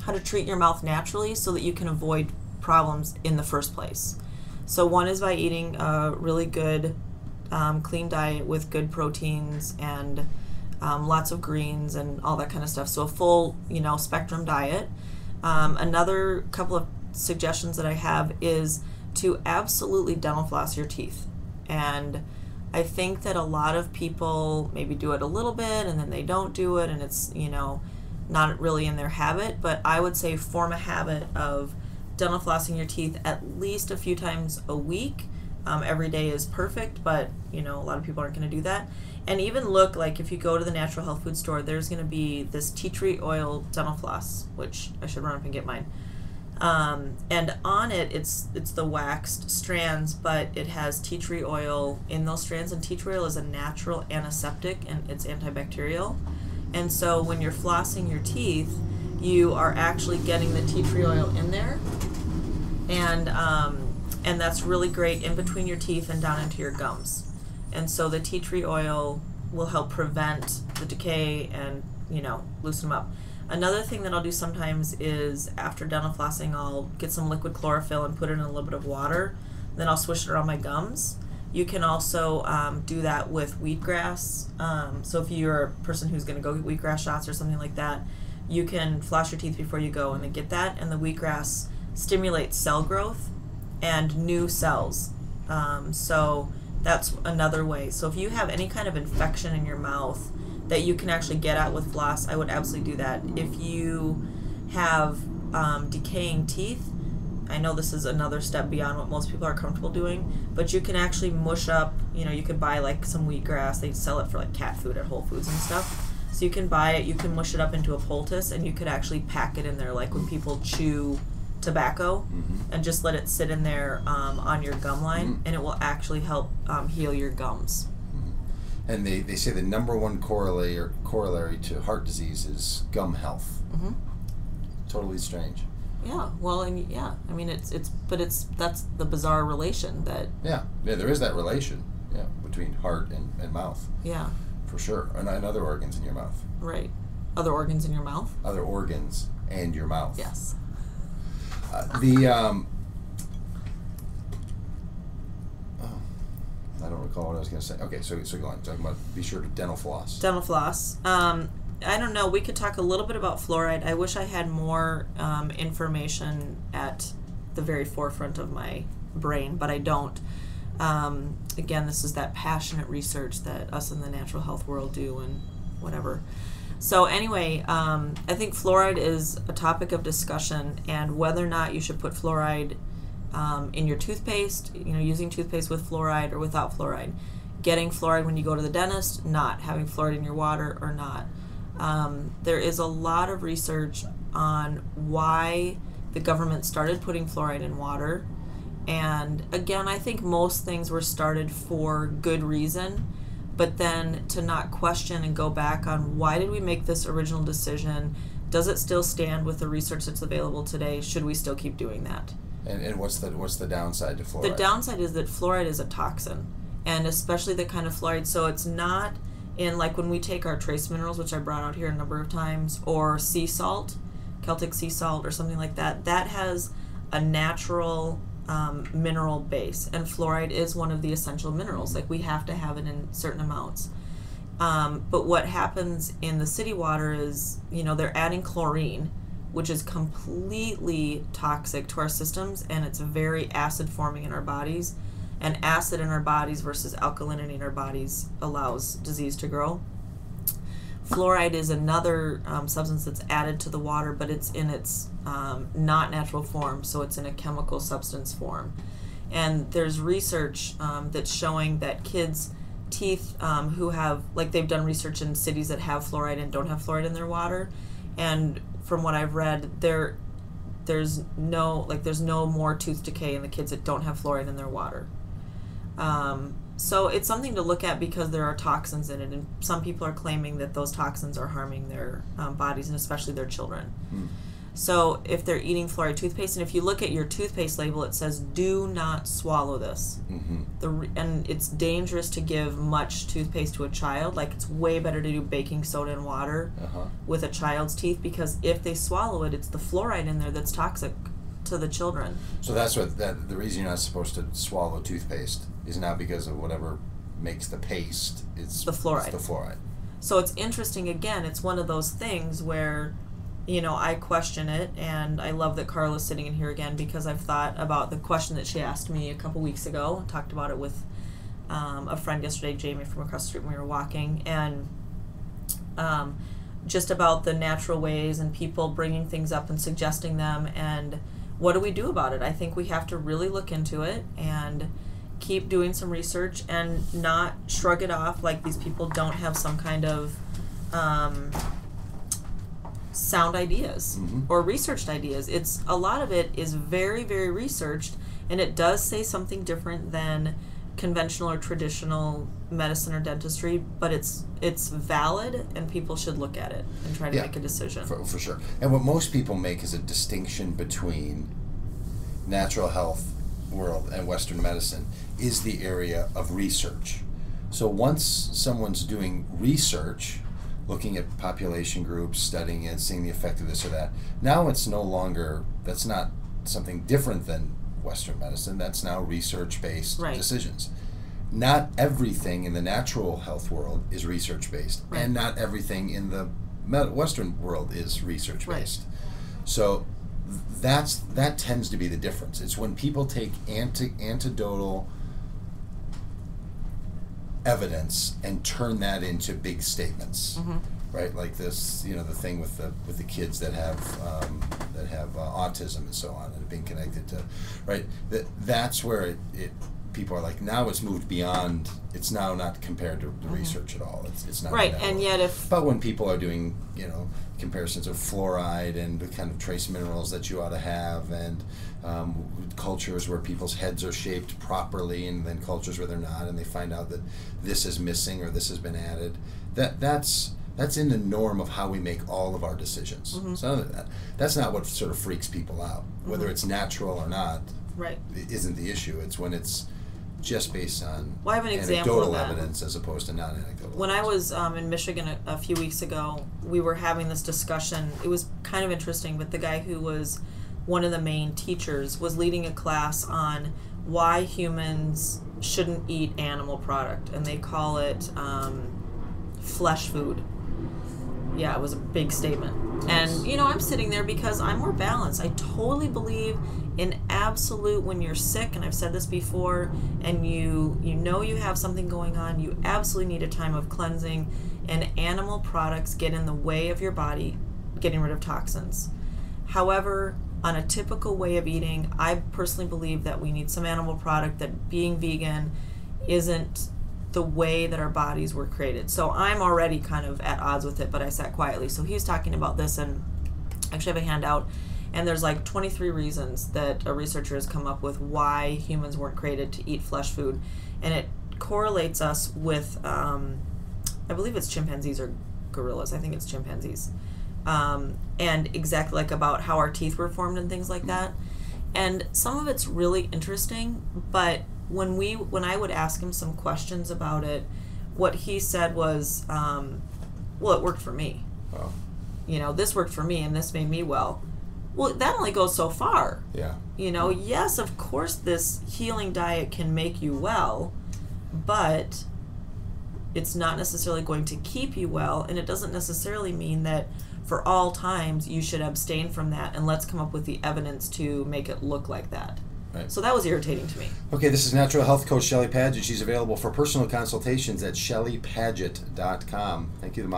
how to treat your mouth naturally so that you can avoid problems in the first place. So one is by eating a really good clean diet with good proteins and lots of greens and all that kind of stuff. So a full, spectrum diet. Another couple of suggestions that I have is to absolutely dental floss your teeth. And I think that a lot of people maybe do it a little bit and then they don't do it, and it's, not really in their habit. But I would say form a habit of dental flossing your teeth at least a few times a week. Every day is perfect, but a lot of people aren't going to do that. And even look, like if you go to the natural health food store, there's going to be this tea tree oil dental floss, which I should run up and get mine. And on it, it's the waxed strands, but it has tea tree oil in those strands, and tea tree oil is a natural antiseptic and it's antibacterial. And so when you're flossing your teeth, you are actually getting the tea tree oil in there, and that's really great in between your teeth and down into your gums. And so the tea tree oil will help prevent the decay and, loosen them up. Another thing that I'll do sometimes is after dental flossing, I'll get some liquid chlorophyll and put it in a little bit of water. Then I'll swish it around my gums. You can also do that with wheatgrass. So if you're a person who's going to go get wheatgrass shots or something like that, you can floss your teeth before you go and then get that. And the wheatgrass stimulates cell growth and new cells. So that's another way. So if you have any kind of infection in your mouth that you can actually get at with floss, I would absolutely do that. If you have decaying teeth, I know this is another step beyond what most people are comfortable doing, but you can actually mush up, you could buy like some wheatgrass. They sell it for like cat food at Whole Foods and stuff. So you can buy it, you can mush it up into a poultice, and you could actually pack it in there like when people chew tobacco, and just let it sit in there on your gum line, and it will actually help heal your gums. And they say the number one corollary to heart disease is gum health. Totally strange. Yeah, well, and I mean that's the bizarre relation that. Yeah, there is that relation. Yeah, between heart and mouth. Yeah. For sure, and other organs in your mouth. Right. Other organs in your mouth. Other organs and your mouth. Yes. I don't recall what I was going to say. Okay, so go on. Talking about be sure to dental floss. Dental floss. I don't know. We could talk a little bit about fluoride. I wish I had more information at the very forefront of my brain, but I don't. Again, this is that passionate research that us in the natural health world do and whatever. So anyway, I think fluoride is a topic of discussion, and whether or not you should put fluoride in your toothpaste, using toothpaste with fluoride or without fluoride, getting fluoride when you go to the dentist, not having fluoride in your water or not. There is a lot of research on why the government started putting fluoride in water. And again, I think most things were started for good reason, but then to not question and go back on why did we make this original decision? Does it still stand with the research that's available today? Should we still keep doing that? And what's the downside to fluoride? The downside is that fluoride is a toxin, and especially the kind of fluoride. So it's not in, like when we take our trace minerals, which I brought out here a number of times, or sea salt, Celtic sea salt or something like that, that has a natural mineral base, and fluoride is one of the essential minerals. Like we have to have it in certain amounts. But what happens in the city water is, they're adding chlorine, which is completely toxic to our systems, and it's very acid forming in our bodies. And acid in our bodies versus alkalinity in our bodies allows disease to grow. Fluoride is another substance that's added to the water, but it's in its not natural form, so it's in a chemical substance form. And there's research that's showing that kids' teeth who have, like they've done research in cities that have fluoride and don't have fluoride in their water, and from what I've read, there's no more tooth decay in the kids that don't have fluoride in their water. So it's something to look at because there are toxins in it, and some people are claiming that those toxins are harming their bodies, and especially their children. So if they're eating fluoride toothpaste, and if you look at your toothpaste label, it says, do not swallow this. And it's dangerous to give much toothpaste to a child. Like, it's way better to do baking soda and water with a child's teeth, because if they swallow it, it's the fluoride in there that's toxic to the children. So that's the reason you're not supposed to swallow toothpaste is not because of whatever makes the paste. It's the fluoride. It's the fluoride. So it's interesting, again, it's one of those things where, you know, I question it, and I love that Carla's sitting in here again, because I've thought about the question that she asked me a couple weeks ago. I talked about it with a friend yesterday, Jamie, from across the street when we were walking, and just about the natural ways and people bringing things up and suggesting them, and what do we do about it? I think we have to really look into it and keep doing some research and not shrug it off like these people don't have some kind of sound ideas or researched ideas. It's a lot of it is very, very researched, and it does say something different than conventional or traditional medicine or dentistry, but it's valid, and people should look at it and try to make a decision. For sure. And what most people make is a distinction between natural health world and Western medicine is the area of research. So once someone's doing research, looking at population groups, studying it, seeing the effect of this or that, now it's no longer, that's not something different than Western medicine. That's now research-based decisions. Not everything in the natural health world is research-based, and not everything in the Western world is research-based. So that tends to be the difference. It's when people take anecdotal evidence and turn that into big statements, right? Like this, you know, the thing with the kids that have autism and so on, and being connected to, right? That's where it people are like, now it's moved beyond. It's now not compared to the research at all. It's not right. And yet, but when people are doing, you know, comparisons of fluoride and the kind of trace minerals that you ought to have, and cultures where people's heads are shaped properly, and then cultures where they're not, and they find out that this is missing or this has been added, that's in the norm of how we make all of our decisions. So that's not what sort of freaks people out. Whether it's natural or not isn't the issue. It's when it's just based on anecdotal evidence as opposed to non-anecdotal. When I was in Michigan a few weeks ago, we were having this discussion. It was kind of interesting, but the guy who was one of the main teachers was leading a class on why humans shouldn't eat animal product, and they call it flesh food. Yeah, it was a big statement. And, you know, I'm sitting there because I'm more balanced. I totally believe in absolute, when you're sick, and I've said this before, and you know you have something going on, you absolutely need a time of cleansing, and animal products get in the way of your body getting rid of toxins. However, on a typical way of eating, I personally believe that we need some animal product, that being vegan isn't the way that our bodies were created. So I'm already kind of at odds with it, but I sat quietly. So he's talking about this, and I actually have a handout, and there's like 23 reasons that a researcher has come up with why humans weren't created to eat flesh food, and it correlates us with, I believe it's chimpanzees or gorillas. I think it's chimpanzees. And exactly like about how our teeth were formed and things like that. And some of it's really interesting, but when I would ask him some questions about it, what he said was, well, it worked for me. Wow. You know, this worked for me and this made me well. Well, that only goes so far. Yeah. You know, yes, of course this healing diet can make you well, but it's not necessarily going to keep you well, and it doesn't necessarily mean that for all times you should abstain from that, and let's come up with the evidence to make it look like that. Right. So that was irritating to me. Okay, this is natural health coach Shelley Pagitt. She's available for personal consultations at shelleypagitt.com. Thank you, the mom.